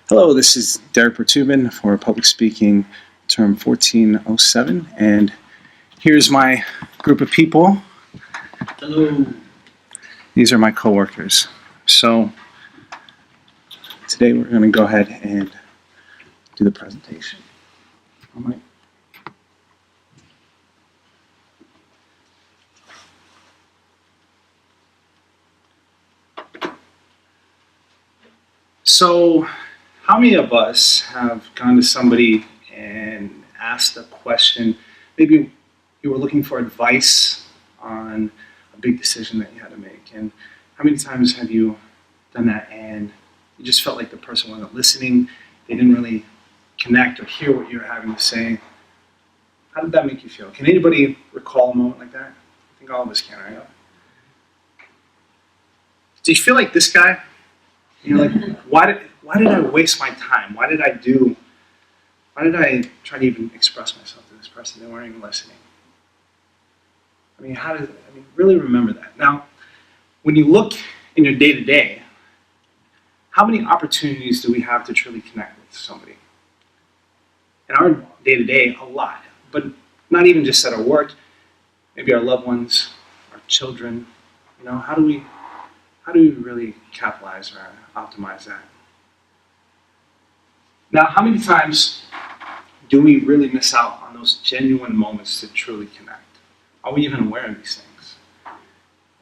Hello, this is Derek Bertubin for Public Speaking Term 1407, and here's my group of people. Hello. These are my coworkers. So today we're going to go ahead and do the presentation. All right. So, how many of us have gone to somebody and asked a question? Maybe you were looking for advice on a big decision that you had to make. And how many times have you done that and you just felt like the person wasn't listening? They didn't really connect or hear what you were having to say. How did that make you feel? Can anybody recall a moment like that? I think all of us can, right? Do you feel like this guy? You're like, why did I waste my time? Why did I try to even express myself to this person? They weren't even listening. I mean, really remember that. Now, when you look in your day-to-day, how many opportunities do we have to truly connect with somebody? In our day-to-day, a lot, but not even just at our work, maybe our loved ones, our children. You know, how do we really capitalize or optimize that? Now, how many times do we really miss out on those genuine moments to truly connect? Are we even aware of these things?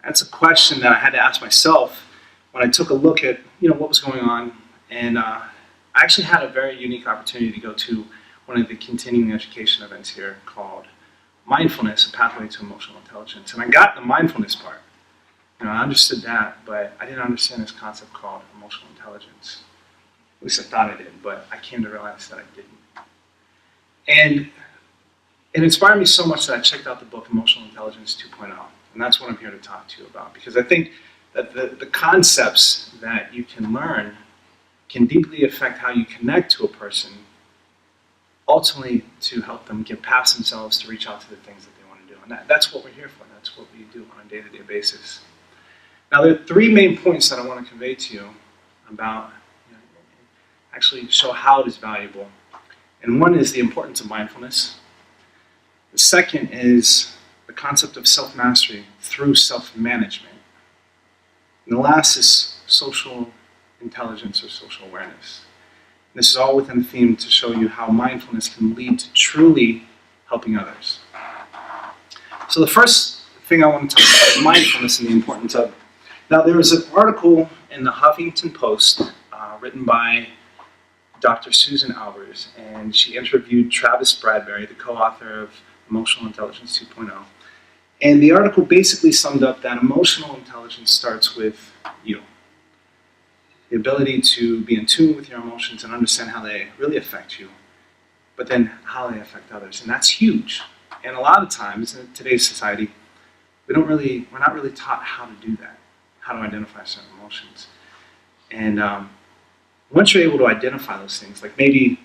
That's a question that I had to ask myself when I took a look at what was going on, and I actually had a very unique opportunity to go to one of the continuing education events here called Mindfulness, a Pathway to Emotional Intelligence. And I got the mindfulness part. I understood that, but I didn't understand this concept called emotional intelligence. At least I thought I did, but I came to realize that I didn't. And it inspired me so much that I checked out the book Emotional Intelligence 2.0, and that's what I'm here to talk to you about, because I think that the concepts that you can learn can deeply affect how you connect to a person, ultimately to help them get past themselves to reach out to the things that they want to do. And that's what we're here for. That's what we do on a day-to-day basis. Now, there are three main points that I want to convey to you about, actually show how it is valuable. And one is the importance of mindfulness. The second is the concept of self-mastery through self-management. And the last is social intelligence or social awareness. And this is all within the theme to show you how mindfulness can lead to truly helping others. So the first thing I want to talk about is mindfulness and the importance of it. Now, there was an article in the Huffington Post written by Dr. Susan Albers, and she interviewed Travis Bradberry, the co-author of Emotional Intelligence 2.0. And the article basically summed up that emotional intelligence starts with you. The ability to be in tune with your emotions and understand how they really affect you, but then how they affect others. And that's huge. And a lot of times in today's society, we're not really taught how to do that, how to identify certain emotions. And once you're able to identify those things, like maybe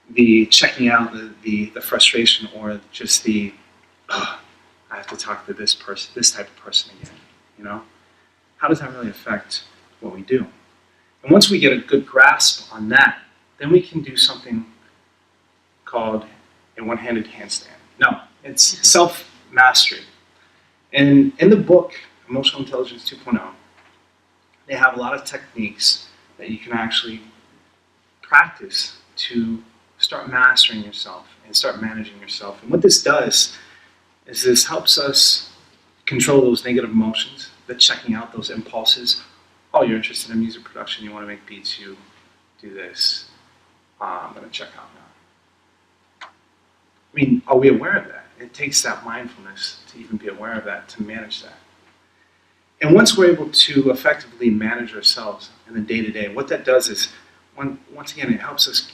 the checking out the frustration, or just the, I have to talk to this person, this type of person again, how does that really affect what we do? And once we get a good grasp on that, then we can do something called a one-handed handstand. No, it's self-mastery. And in the book, Emotional Intelligence 2.0, they have a lot of techniques that you can actually practice to start mastering yourself and start managing yourself. And what this does is this helps us control those negative emotions, the checking out those impulses. Oh, you're interested in music production, you want to make beats, you do this. I'm going to check out now. I mean, are we aware of that? It takes that mindfulness to even be aware of that, to manage that. And once we're able to effectively manage ourselves in the day-to-day, what that does is, once again, it helps us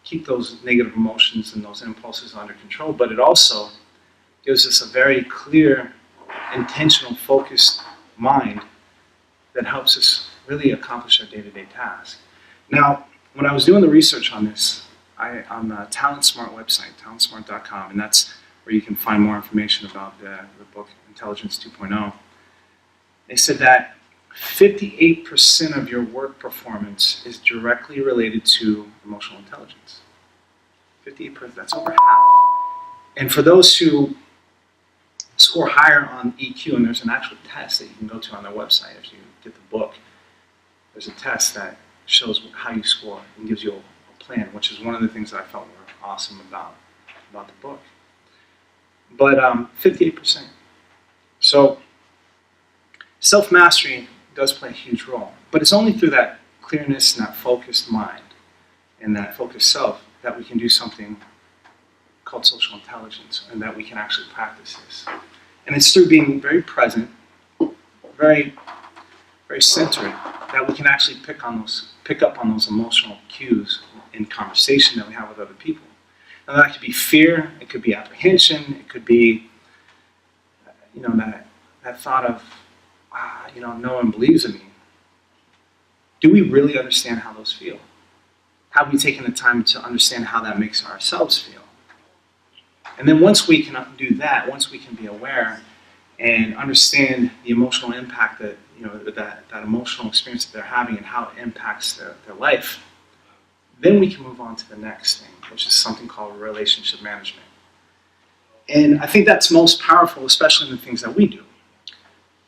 keep those negative emotions and those impulses under control, but it also gives us a very clear, intentional, focused mind that helps us really accomplish our day-to-day task. Now, when I was doing the research on this, on the TalentSmart website, talentsmart.com, and that's where you can find more information about the book Intelligence 2.0, they said that 58% of your work performance is directly related to emotional intelligence. 58%, that's over half. And for those who score higher on EQ, and there's an actual test that you can go to on their website if you get the book, there's a test that shows how you score and gives you a plan, which is one of the things that I felt were awesome about the book. But 58%. So self-mastery does play a huge role, but it's only through that clearness and that focused mind and that focused self that we can do something called social intelligence, and that we can actually practice this. And it's through being very present, very, very centered, that we can actually pick up on those emotional cues in conversation that we have with other people. Now that could be fear, it could be apprehension, it could be, that thought of, no one believes in me. Do we really understand how those feel? Have we taken the time to understand how that makes ourselves feel? And then once we can do that, once we can be aware and understand the emotional impact that, that emotional experience that they're having and how it impacts their life, then we can move on to the next thing, which is something called relationship management. And I think that's most powerful, especially in the things that we do.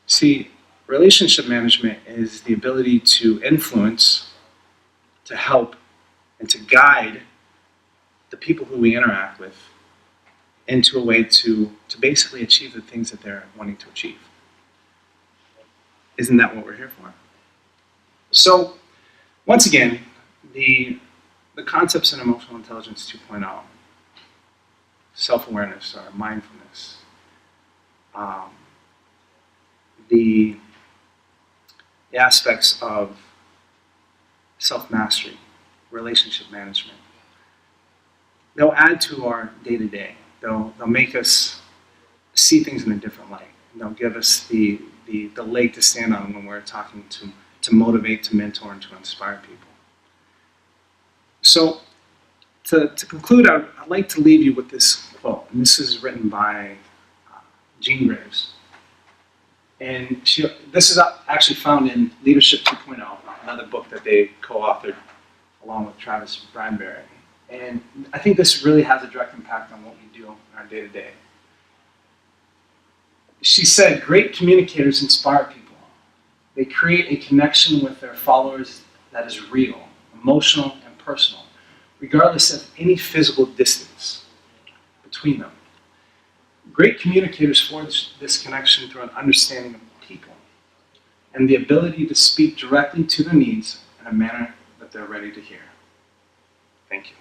See, relationship management is the ability to influence, to help, and to guide the people who we interact with into a way to basically achieve the things that they're wanting to achieve. Isn't that what we're here for? So, once again, the concepts in Emotional Intelligence 2.0, self-awareness or mindfulness, the aspects of self-mastery, relationship management, they'll add to our day-to-day. They'll make us see things in a different light. They'll give us the leg to stand on when we're talking to motivate, to mentor, and to inspire people. So, to conclude, I'd like to leave you with this quote, and this is written by Greaves. And this is actually found in Leadership 2.0, another book that they co-authored along with Travis Bradberry. And I think this really has a direct impact on what we do in our day-to-day. She said, "Great communicators inspire people. They create a connection with their followers that is real, emotional, and personal, regardless of any physical distance between them. Great communicators forge this connection through an understanding of people and the ability to speak directly to their needs in a manner that they're ready to hear." Thank you.